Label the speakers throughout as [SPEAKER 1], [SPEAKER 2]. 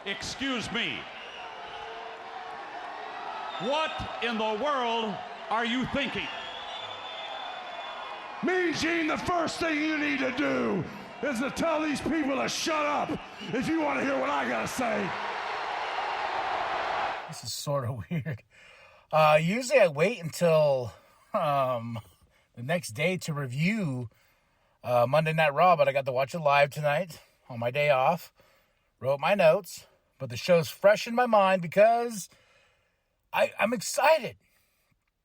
[SPEAKER 1] Excuse me. What in the world are you thinking?
[SPEAKER 2] Mean Gene, the first thing you need to do is to tell these people to shut up if you want to hear what I gotta say.
[SPEAKER 3] This is sort of weird. Usually I wait until the next day to review Monday Night Raw, but I got to watch it live tonight on my day off. Wrote my notes, but the show's fresh in my mind because I'm excited.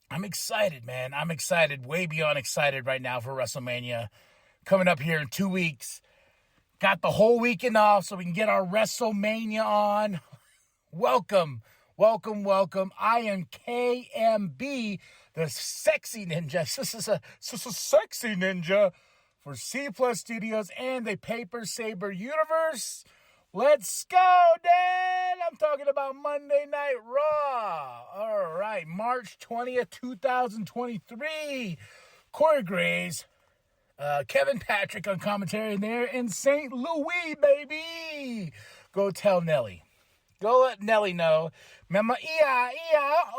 [SPEAKER 3] I'm excited, man. I'm excited, way beyond excited right now for WrestleMania. Coming up here in 2 weeks. Got the whole weekend off so we can get our WrestleMania on. Welcome. I am KMB, the sexy ninja. This is a sexy ninja for C Plus Studios and the Saber universe. Let's go, Dad! I'm talking about Monday Night Raw. All right, March 20th, 2023. Corey Graves, Kevin Patrick on commentary there in St. Louis, baby. Go tell Nelly. Go let Nelly know. Remember,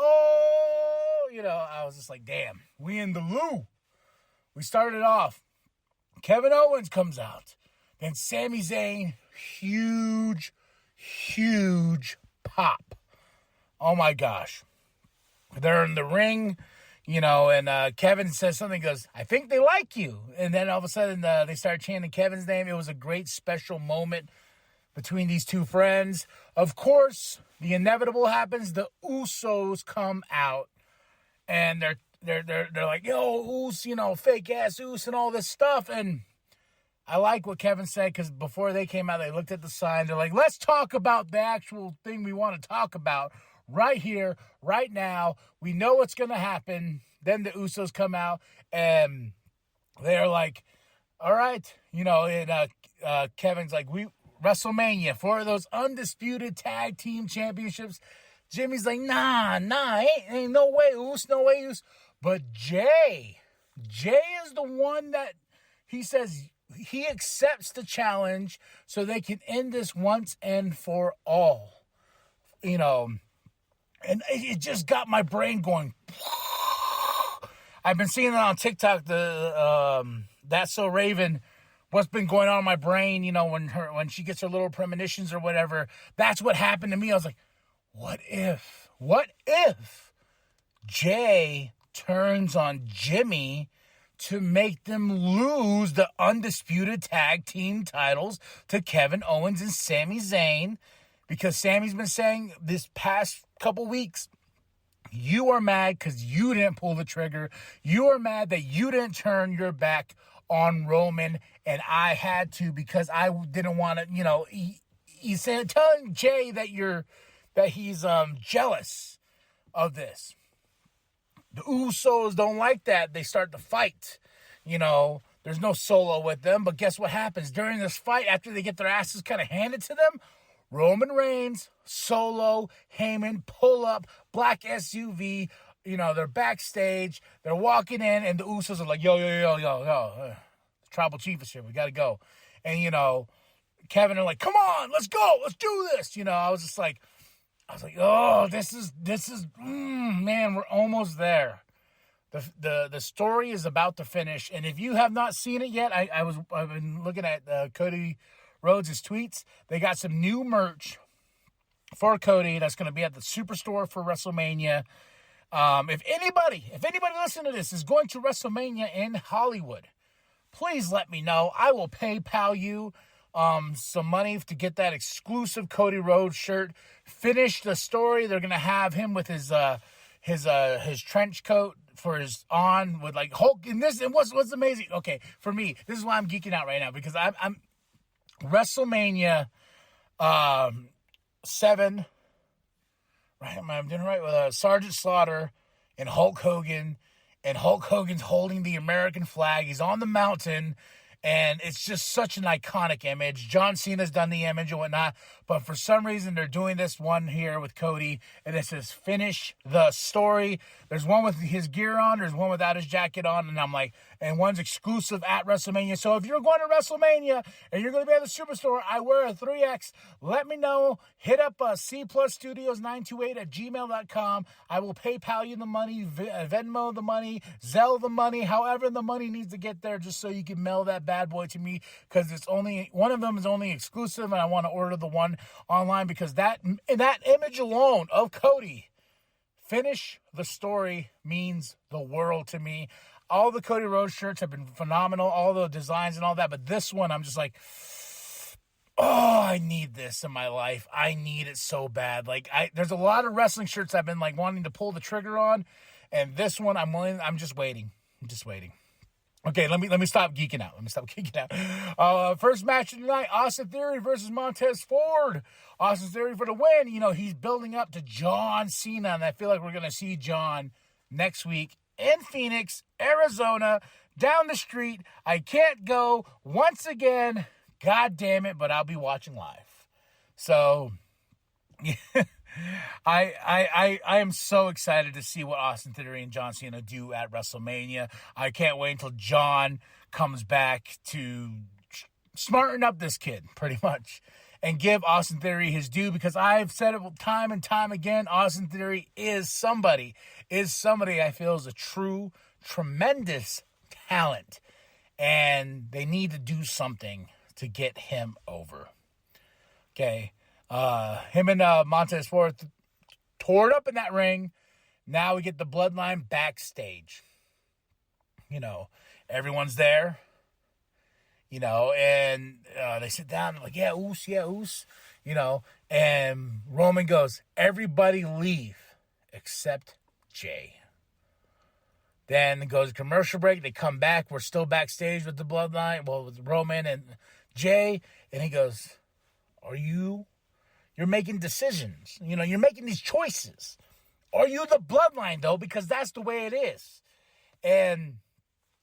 [SPEAKER 3] oh. You know, I was just like, damn, we in the Lou. We started off. Kevin Owens comes out. Then Sami Zayn, huge pop. Oh my gosh. They're in the ring, you know, and Kevin says something, goes, I think they like you. And then all of a sudden they start chanting Kevin's name. It was a great special moment between these two friends. Of course, the inevitable happens. The Usos come out and they're like, yo, Us, you know, fake ass Us and all this stuff. And I like what Kevin said, because before they came out, they looked at the sign. They're like, let's talk about the actual thing we want to talk about right here, right now. We know what's going to happen. Then the Usos come out, and they're like, all right. You know, and Kevin's like, WrestleMania, for those undisputed tag team championships. Jimmy's like, nah, ain't no way, Us. But Jay is the one that he says he accepts the challenge so they can end this once and for all. You know, and it just got my brain going. I've been seeing it on TikTok, That's So Raven, what's been going on in my brain, you know, when she gets her little premonitions or whatever. That's what happened to me. I was like, what if Jay turns on Jimmy to make them lose the undisputed tag team titles to Kevin Owens and Sami Zayn? Because Sami's been saying this past couple weeks, you are mad because you didn't pull the trigger. You are mad that you didn't turn your back on Roman, and I had to because I didn't want to, you know, he's saying, telling Jay that he's jealous of this. The Usos don't like that. They start to fight. You know, there's no Solo with them. But guess what happens? During this fight, after they get their asses kind of handed to them, Roman Reigns, Solo, Heyman pull up, black SUV. You know, they're backstage. They're walking in, and the Usos are like, yo. The tribal chief is here. We got to go. And, you know, Kevin are like, come on, let's go. Let's do this. You know, I was like, oh, this is, man, we're almost there. The story is about to finish, and if you have not seen it yet, I've been looking at Cody Rhodes' tweets. They got some new merch for Cody that's going to be at the Superstore for WrestleMania. If anybody listening to this is going to WrestleMania in Hollywood, please let me know. I will PayPal you some money to get that exclusive Cody Rhodes shirt. Finish the story. They're gonna have him with his trench coat for his on with like Hulk. And what's amazing. Okay, for me, this is why I'm geeking out right now, because I'm WrestleMania 7. Right, I'm doing right with Sergeant Slaughter and Hulk Hogan, and Hulk Hogan's holding the American flag. He's on the mountain. And it's just such an iconic image. John Cena's done the image and whatnot, but for some reason they're doing this one here with Cody, and it says finish the story. There's one with his gear on, there's one without his jacket on, and I'm like, and one's exclusive at WrestleMania. So if you're going to WrestleMania and you're going to be at the Superstore, I wear a 3X, let me know. Hit up cplusstudios928@gmail.com. I will PayPal you the money, Venmo the money, Zelle the money, however the money needs to get there, just so you can mail that bad boy to me, because it's only one of them is only exclusive, and I want to order the one online because that image alone of Cody, finish the story, means the world to me. All the Cody Rhodes shirts have been phenomenal, all the designs and all that, but this one I'm just like, oh, I need this in my life. I need it so bad. Like, there's a lot of wrestling shirts I've been like wanting to pull the trigger on, and this one I'm just waiting. Okay, let me stop geeking out. First match of the night, Austin Theory versus Montez Ford. Austin Theory for the win. You know, he's building up to John Cena, and I feel like we're going to see John next week in Phoenix, Arizona, down the street. I can't go once again. God damn it, but I'll be watching live. So, I am so excited to see what Austin Theory and John Cena do at WrestleMania. I can't wait until John comes back to smarten up this kid, pretty much, and give Austin Theory his due, because I've said it time and time again, Austin Theory is somebody I feel is a true, tremendous talent, and they need to do something to get him over. Okay. Him and Montez Ford tore it up in that ring. Now we get the Bloodline backstage. You know, everyone's there. You know, and they sit down and like, yeah, oos. You know, and Roman goes, everybody leave except Jay. Then it goes to commercial break. They come back. We're still backstage with the Bloodline. Well, with Roman and Jay. And he goes, you're making decisions. You know, you're making these choices. Are you the Bloodline, though? Because that's the way it is. And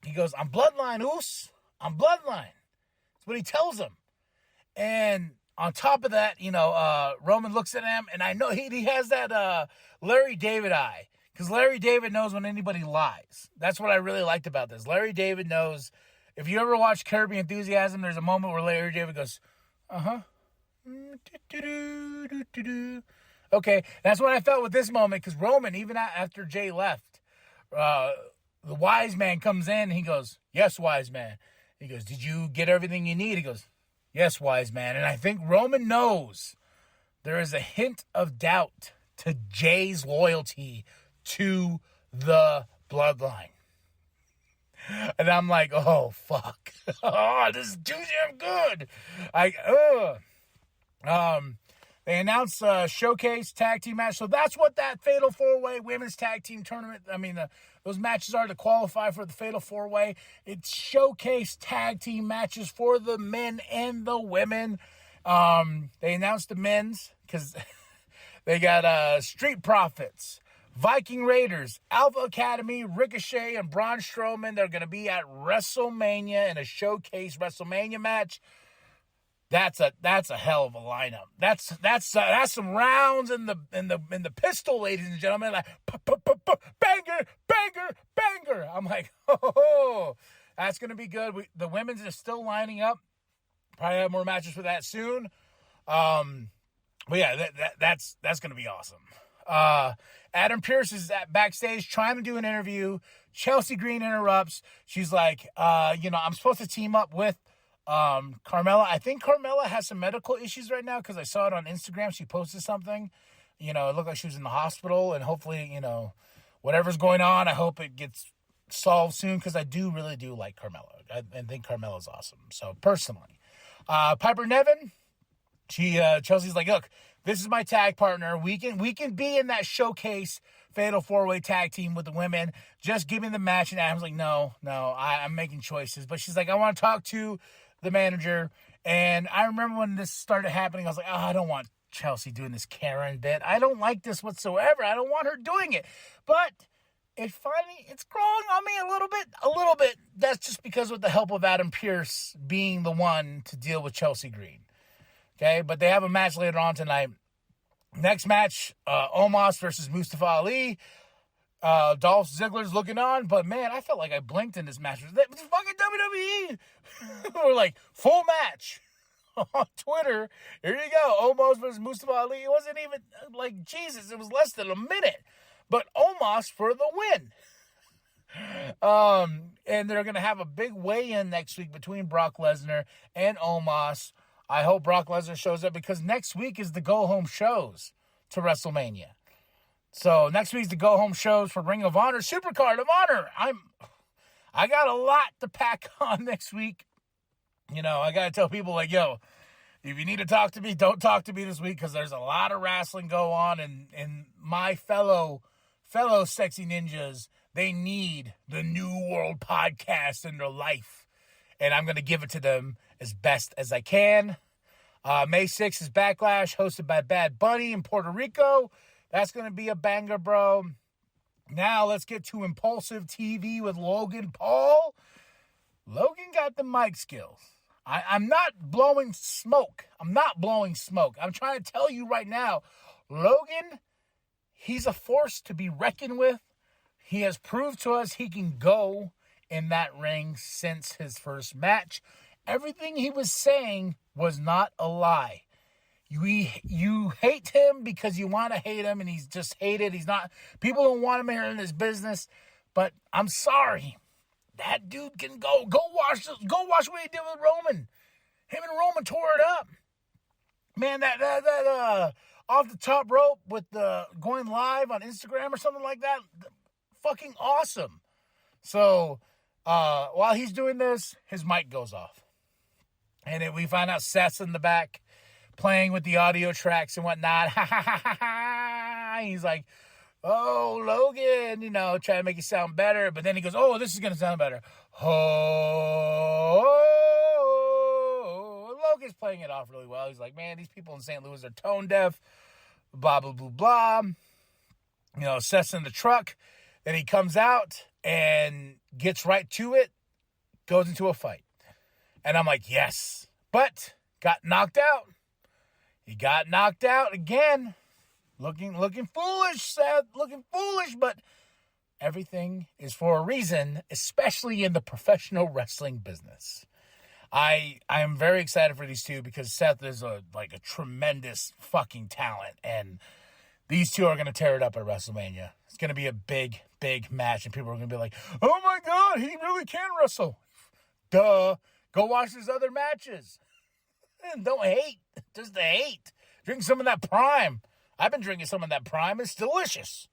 [SPEAKER 3] he goes, I'm Bloodline, oos. I'm Bloodline. That's what he tells him. And on top of that, you know, Roman looks at him, and I know he has that Larry David eye. Because Larry David knows when anybody lies. That's what I really liked about this. Larry David knows. If you ever watch Curb Your Enthusiasm, there's a moment where Larry David goes, Okay, that's what I felt with this moment, because Roman, even after Jay left, the wise man comes in, and he goes, yes, wise man. He goes, did you get everything you need? He goes, yes, wise man. And I think Roman knows there is a hint of doubt to Jay's loyalty to the Bloodline. And I'm like, oh, fuck. Oh, this is too damn good. They announced a showcase tag team match. So that's what that Fatal 4-Way women's tag team tournament, those matches are to qualify for the Fatal 4-Way. It's showcase tag team matches for the men and the women. They announced the men's because they got Street Profits, Viking Raiders, Alpha Academy, Ricochet, and Braun Strowman. They're going to be at WrestleMania in a showcase WrestleMania match. That's a hell of a lineup. That's some rounds in the pistol, ladies and gentlemen. Like banger. I'm like, oh, that's going to be good. The women's is still lining up. Probably have more matches for that soon. But yeah, that's going to be awesome. Adam Pearce is backstage trying to do an interview. Chelsea Green interrupts. She's like, I'm supposed to team up with Carmella. I think Carmella has some medical issues right now because I saw it on Instagram. She posted something. It looked like she was in the hospital, and hopefully, whatever's going on, I hope it gets solved soon because I really do like Carmella. I think Carmella's awesome. So personally, Piper Niven, Chelsea's like, look, this is my tag partner. We can be in that showcase Fatal 4-Way tag team with the women. Just give me the match. And Adam's like, no, I'm making choices. But she's like, I want to talk to the manager. And I remember when this started happening, I was like, I don't want Chelsea doing this Karen bit. I don't like this whatsoever. I don't want her doing it. But it's growing on me a little bit. That's just because with the help of Adam Pearce being the one to deal with Chelsea Green. Okay, but they have a match later on tonight. Next match, Omos versus Mustafa Ali. Dolph Ziggler's looking on, but man, I felt like I blinked in this match. It's fucking WWE. We're like, full match on Twitter. Here you go, Omos versus Mustafa Ali. It wasn't even like, Jesus, it was less than a minute. But Omos for the win. And they're going to have a big weigh-in next week between Brock Lesnar and Omos. I hope Brock Lesnar shows up because next week is the go-home shows to WrestleMania. So next week's the go-home shows for Ring of Honor, Supercard of Honor. I got a lot to pack on next week. You know, I got to tell people like, yo, if you need to talk to me, don't talk to me this week because there's a lot of wrestling go on, and my fellow sexy ninjas, they need the New World podcast in their life. And I'm going to give it to them as best as I can. May 6th is Backlash, hosted by Bad Bunny in Puerto Rico. That's going to be a banger, bro. Now let's get to Impulsive TV with Logan Paul. Logan got the mic skills. I'm not blowing smoke. I'm trying to tell you right now, Logan, he's a force to be reckoned with. He has proved to us he can go in that ring since his first match. Everything he was saying was not a lie. You hate him because you want to hate him, and he's just hated. He's not. People don't want him here in this business, but I'm sorry. That dude can go. Go watch what he did with Roman. Him and Roman tore it up. Man, that off the top rope with the going live on Instagram or something like that, fucking awesome. So while he's doing this, his mic goes off, and we find out Seth's in the back, playing with the audio tracks and whatnot. He's like, oh, Logan, you know, trying to make it sound better. But then he goes, oh, this is going to sound better. Oh, Logan's playing it off really well. He's like, man, these people in St. Louis are tone deaf. Blah, blah, blah, blah. You know, Seth's in the truck. Then he comes out and gets right to it, goes into a fight. And I'm like, yes. But got knocked out. He got knocked out again. Looking foolish, Seth. Looking foolish, but everything is for a reason, especially in the professional wrestling business. I am very excited for these two because Seth is a tremendous fucking talent, and these two are going to tear it up at WrestleMania. It's going to be a big, big match, and people are going to be like, oh my God, he really can wrestle. Duh. Go watch his other matches. And don't hate. Just hate. Drink some of that Prime. I've been drinking some of that Prime. It's delicious.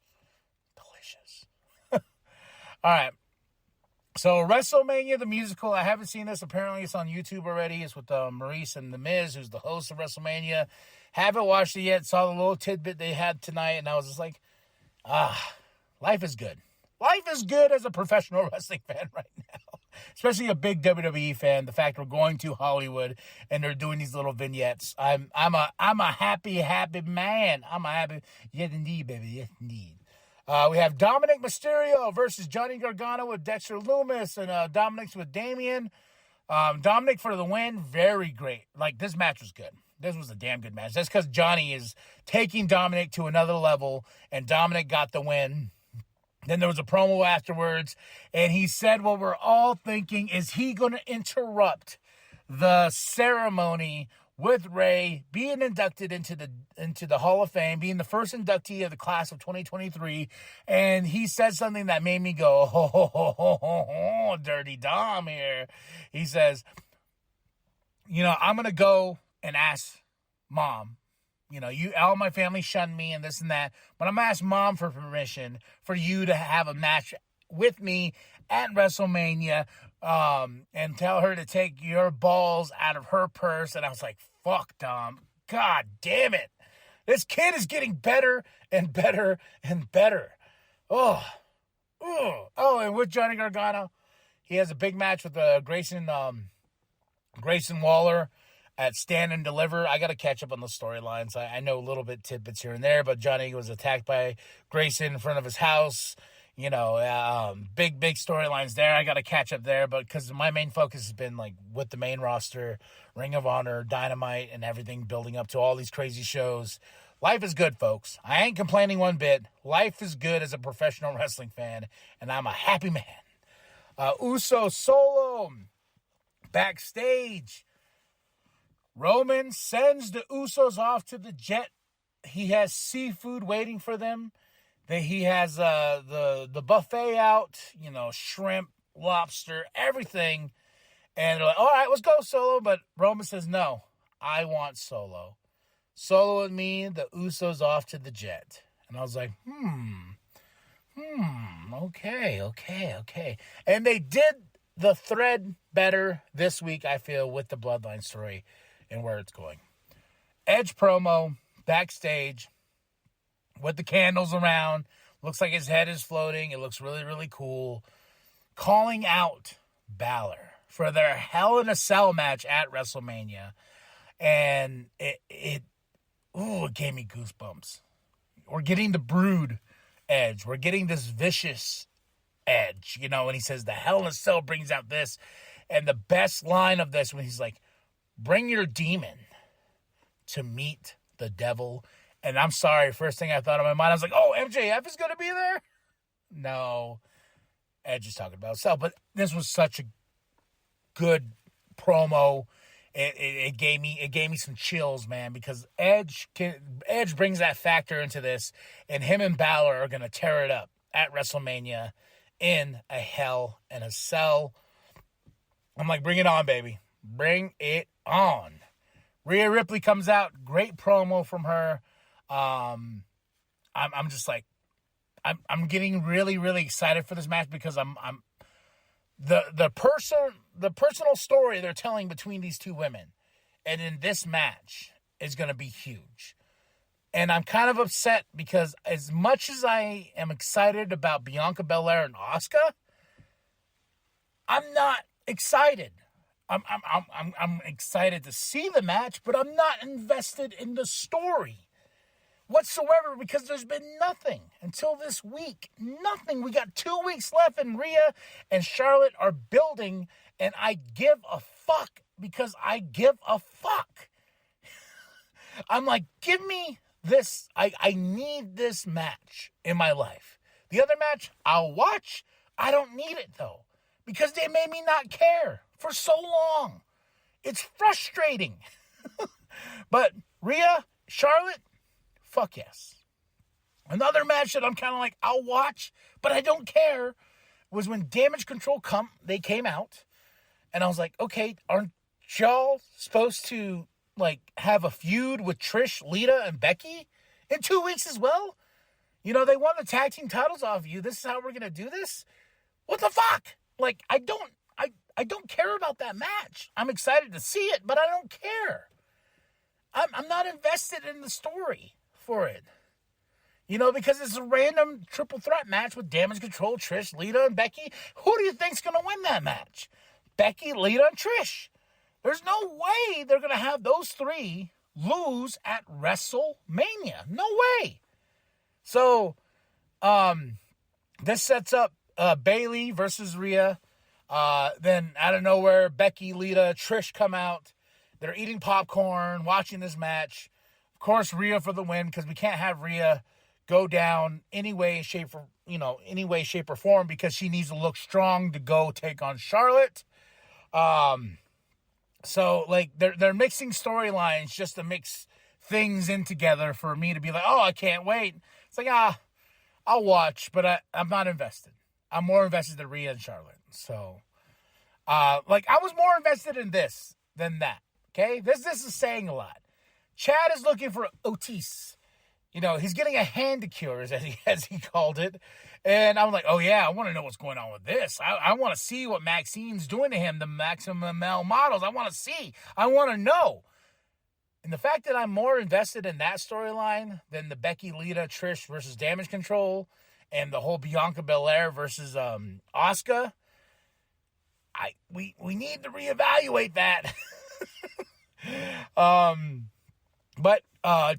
[SPEAKER 3] Delicious. All right. So WrestleMania, the musical. I haven't seen this. Apparently it's on YouTube already. It's with Maurice and The Miz, who's the host of WrestleMania. Haven't watched it yet. Saw the little tidbit they had tonight, and I was just like, life is good. Life is good as a professional wrestling fan right now. Especially a big WWE fan. The fact we're going to Hollywood and they're doing these little vignettes. I'm a happy man. I'm a happy, yes indeed, baby, yes indeed. We have Dominic Mysterio versus Johnny Gargano with Dexter Lumis, and Dominic's with Damian. Dominic for the win, very great. Like, this match was good. This was a damn good match. That's because Johnny is taking Dominic to another level, and Dominic got the win. Then there was a promo afterwards, and he said what we're all thinking, is he going to interrupt the ceremony with Ray being inducted into the Hall of Fame, being the first inductee of the class of 2023, and he said something that made me go, ho, Dirty Dom here. He says, you know, I'm going to go and ask Mom. You know, all my family shunned me and this and that, but I'm going to ask Mom for permission for you to have a match with me at WrestleMania, and tell her to take your balls out of her purse. And I was like, fuck, Dom. God damn it. This kid is getting better and better and better. Oh, and with Johnny Gargano, he has a big match with Grayson Waller at Stand and Deliver. I got to catch up on the storylines. I know a little bit tidbits here and there, but Johnny was attacked by Grayson in front of his house. Big storylines there. I got to catch up there, but because my main focus has been like with the main roster, Ring of Honor, Dynamite, and everything building up to all these crazy shows. Life is good, folks. I ain't complaining one bit. Life is good as a professional wrestling fan, and I'm a happy man. Uso Solo backstage. Roman sends the Usos off to the jet. He has seafood waiting for them. He has the buffet out, shrimp, lobster, everything. And they're like, all right, let's go, Solo. But Roman says, no, I want Solo. Solo and me, the Usos off to the jet. And I was like, okay. And they did the thread better this week, I feel, with the Bloodline story and where it's going. Edge promo, backstage, with the candles around. Looks like his head is floating. It looks really, really cool. Calling out Balor for their Hell in a Cell match at WrestleMania. And it gave me goosebumps. We're getting the Brood Edge. We're getting this vicious Edge, and he says the Hell in a Cell brings out this. And the best line of this when he's like, bring your demon to meet the devil. And I'm sorry, first thing I thought in my mind, I was like, oh, MJF is going to be there? No. Edge is talking about himself. But this was such a good promo. It gave me some chills, man, because Edge brings that factor into this, and him and Balor are going to tear it up at WrestleMania in a Hell in a Cell. I'm like, bring it on, baby. Bring it on. Rhea Ripley comes out. Great promo from her. I'm just like, I'm getting really, really excited for this match because the personal story they're telling between these two women and in this match is going to be huge. And I'm kind of upset because as much as I am excited about Bianca Belair and Asuka, I'm not excited. I'm excited to see the match, but I'm not invested in the story whatsoever because there's been nothing until this week. Nothing. We got 2 weeks left, and Rhea and Charlotte are building, and I give a fuck because I give a fuck. I'm like, give me this. I need this match in my life. The other match, I'll watch. I don't need it, though, because they made me not care for so long. It's frustrating. But Rhea, Charlotte, fuck yes. Another match that I'm kind of like, I'll watch, but I don't care, was when Damage Control they came out, and I was like, okay, aren't y'all supposed to, like, have a feud with Trish, Lita, and Becky in 2 weeks as well? They won the tag team titles off you. This is how we're going to do this? What the fuck? Like, I don't care about that match. I'm excited to see it, but I don't care. I'm not invested in the story for it. Because it's a random triple threat match with Damage Control, Trish, Lita, and Becky. Who do you think's going to win that match? Becky, Lita, and Trish. There's no way they're going to have those three lose at WrestleMania. No way. So, this sets up Bayley versus Rhea. Then out of nowhere, Becky, Lita, Trish come out. They're eating popcorn, watching this match. Of course, Rhea for the win, because we can't have Rhea go down any way, shape, or form, because she needs to look strong to go take on Charlotte. So like they're mixing storylines just to mix things in together for me to be like, oh, I can't wait. It's like, I'll watch, but I'm not invested. I'm more invested in Rhea and Charlotte. So, I was more invested in this than that. Okay, this is saying a lot. Chad is looking for Otis. He's getting a handicure, as he called it. And I'm like, oh, yeah, I want to know what's going on with this. I want to see what Maxine's doing to him, the Maximum Male models. I want to see. I want to know. And the fact that I'm more invested in that storyline than the Becky, Lita, Trish versus Damage Control and the whole Bianca Belair versus Asuka, we need to reevaluate that. But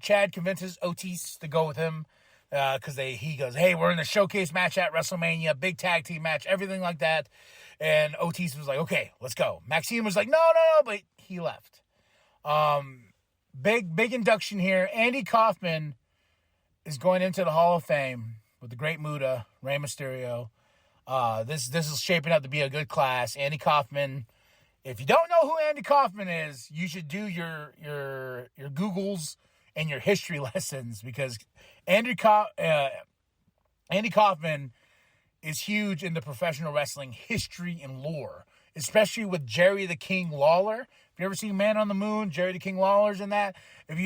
[SPEAKER 3] Chad convinces Otis to go with him. because he goes, hey, we're in the showcase match at WrestleMania, big tag team match, everything like that. And Otis was like, okay, let's go. Maxine was like, no, but he left. Big induction here. Andy Kaufman is going into the Hall of Fame with the Great Muta, Rey Mysterio. This is shaping up to be a good class. Andy Kaufman. If you don't know who Andy Kaufman is, you should do your Googles and your history lessons, because Andy Kaufman is huge in the professional wrestling history and lore, especially with Jerry the King Lawler. If you ever seen Man on the Moon, Jerry the King Lawler's in that. If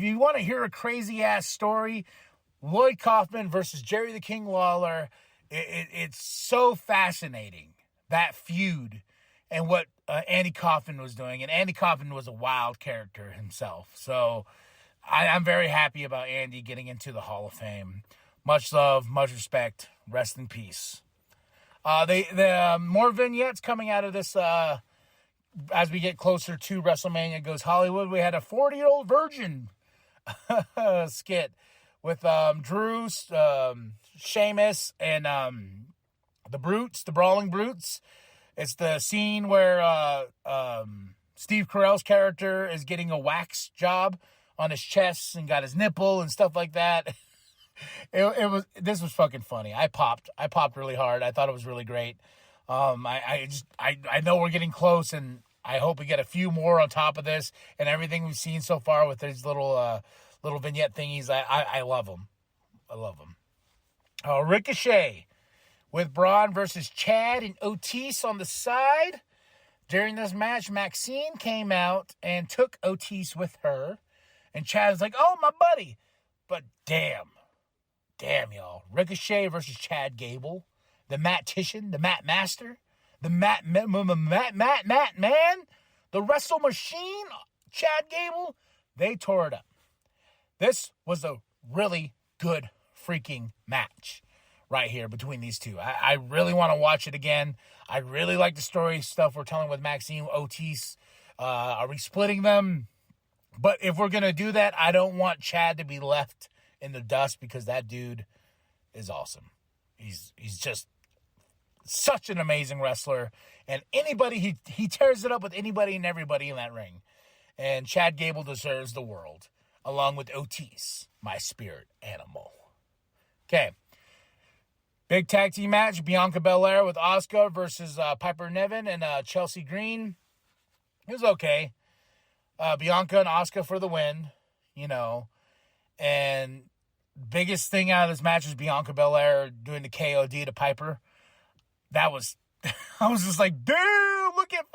[SPEAKER 3] you want to hear a crazy ass story, Lloyd Kaufman versus Jerry the King Lawler, it's so fascinating, that feud and what Andy Kaufman was doing. And Andy Kaufman was a wild character himself. So I'm very happy about Andy getting into the Hall of Fame. Much love, much respect. Rest in peace. The more vignettes coming out of this as we get closer to WrestleMania Goes Hollywood. We had a 40-year-old virgin skit with Drew, Sheamus, and the Brutes, the Brawling Brutes. It's the scene where Steve Carell's character is getting a wax job on his chest and got his nipple and stuff like that. This was fucking funny. I popped really hard. I thought it was really great. I know we're getting close, and I hope we get a few more on top of this and everything we've seen so far with these little vignette thingies. I love them. I love them. Ricochet with Braun versus Chad and Otis on the side. During this match, Maxine came out and took Otis with her. And Chad's like, oh, my buddy. But damn, y'all. Ricochet versus Chad Gable. The Mattician, the Matt Master, the Matt man. The Wrestle Machine, Chad Gable. They tore it up. This was a really good freaking match right here between these two. I really want to watch it again. I really like the story stuff we're telling with Maxine, Otis. Are we splitting them? But if we're going to do that, I don't want Chad to be left in the dust, because that dude is awesome. He's just such an amazing wrestler. And anybody, he tears it up with anybody and everybody in that ring. And Chad Gable deserves the world, along with Otis, my spirit animal. Okay. Big tag team match, Bianca Belair with Asuka versus Piper Niven and Chelsea Green. It was okay. Bianca and Asuka for the win, And biggest thing out of this match was Bianca Belair doing the KOD to Piper. That was, I was just like, damn, look at,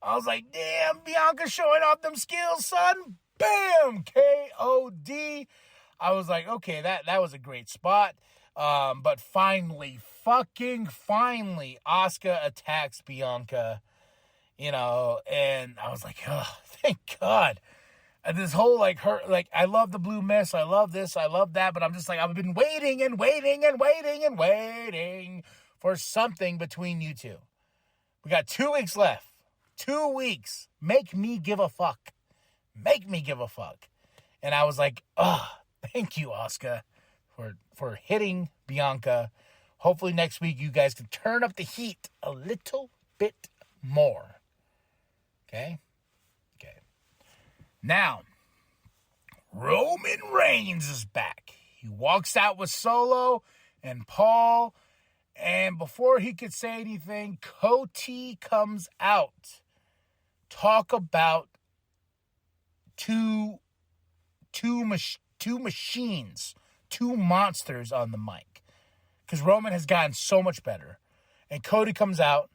[SPEAKER 3] I was like, damn, Bianca showing off them skills, son. Bam, KOD. I was like, okay, that was a great spot. But finally, Asuka attacks Bianca, and I was like, oh, thank God. And this whole, I love the blue mist, I love this, I love that, but I'm just like, I've been waiting for something between you two. We got 2 weeks left. 2 weeks. Make me give a fuck. And I was like, oh, thank you, Asuka, for hitting Bianca. Hopefully next week you guys can turn up the heat a little bit more. Okay? Now, Roman Reigns is back. He walks out with Solo and Paul, and before he could say anything, Cody comes out. Talk about two machines, two monsters on the mic. Because Roman has gotten so much better. And Cody comes out,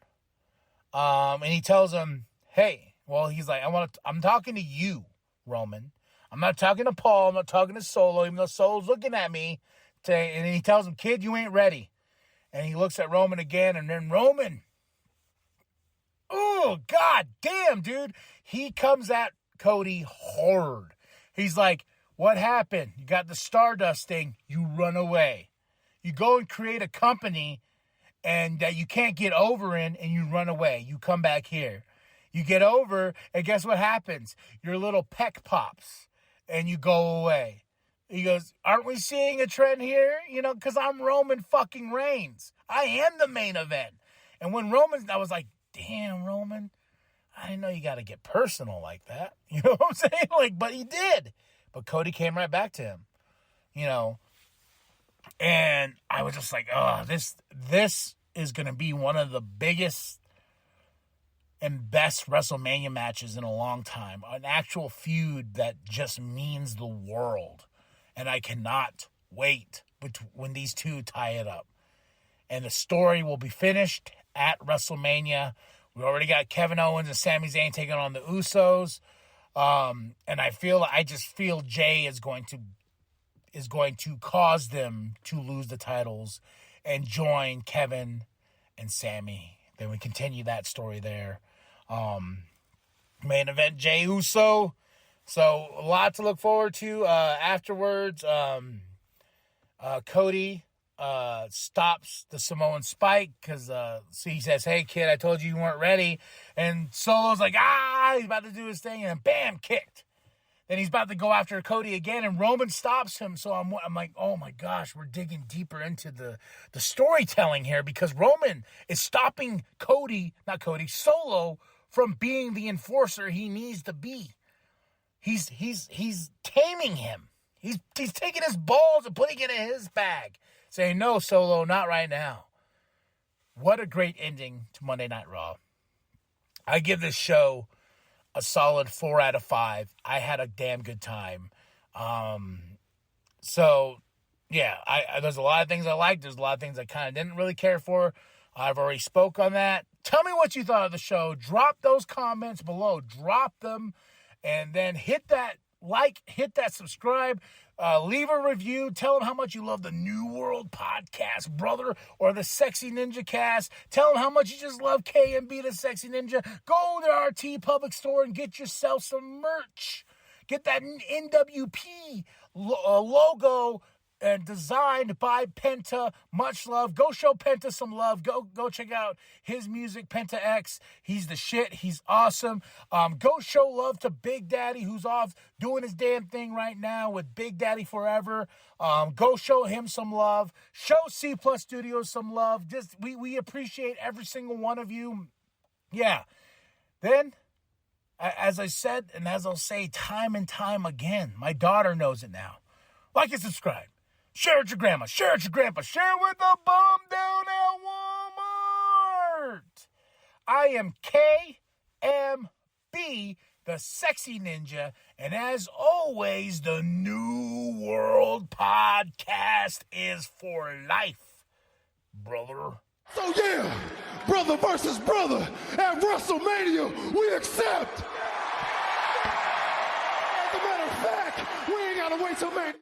[SPEAKER 3] and he tells him, hey, well, he's like, I'm talking to you, Roman. I'm not talking to Paul. I'm not talking to Solo, even though Solo's looking at me. And he tells him, kid, you ain't ready. And he looks at Roman again, and then Roman, oh, god damn, dude. He comes at Cody hard. He's like, what happened? You got the Stardust thing. You run away. You go and create a company and that you can't get over in, and you run away. You come back here. You get over, and guess what happens? Your little peck pops, and you go away. He goes, aren't we seeing a trend here? You know, because I'm Roman fucking Reigns. I am the main event. And when Roman, I was like, damn, Roman, I didn't know you got to get personal like that. You know what I'm saying? Like, but he did. But Cody came right back to him, you know. And I was just like, oh, this is going to be one of the biggest and best WrestleMania matches in a long time. An actual feud that just means the world. And I cannot wait when these two tie it up. And the story will be finished at WrestleMania. We already got Kevin Owens and Sami Zayn taking on the Usos. And I just feel Jay is going to cause them to lose the titles and join Kevin and Sami. Then we continue that story there. Main event, Jay Uso. So a lot to look forward to. Afterwards, Cody stops the Samoan spike because he says, hey, kid, I told you weren't ready. And Solo's like, he's about to do his thing, and then bam, kicked. Then he's about to go after Cody again, and Roman stops him. So I'm like, oh, my gosh, we're digging deeper into the storytelling here because Roman is stopping Solo from being the enforcer he needs to be. He's taming him. He's taking his balls and putting it in his bag, saying, no, Solo, not right now. What a great ending to Monday Night Raw. I give this show a solid 4 out of 5. I had a damn good time. So, yeah, there's a lot of things I liked. There's a lot of things I kind of didn't really care for. I've already spoke on that. Tell me what you thought of the show. Drop those comments below. Drop them. And then hit that like, hit that subscribe, leave a review. Tell them how much you love the New World Podcast, brother, or the Sexy Ninja Cast. Tell them how much you just love KMB, the Sexy Ninja. Go to our Public store and get yourself some merch. Get that nWp logo and designed by Penta. Much love. Go show Penta some love. Go check out his music, Penta X. He's the shit. He's awesome. Go show love to Big Daddy, who's off doing his damn thing right now with Big Daddy Forever. Go show him some love. Show C Plus Studios some love. Just we appreciate every single one of you. Yeah. Then, as I said, and as I'll say time and time again, my daughter knows it now. Like and subscribe. Share it with your grandma. Share it with your grandpa. Share it with the bum down at Walmart. I am KMB, the Sexy Ninja. And as always, the New World Podcast is for life, brother.
[SPEAKER 2] So yeah, brother versus brother at WrestleMania, we accept. As a matter of fact, we ain't gotta wait till Mania.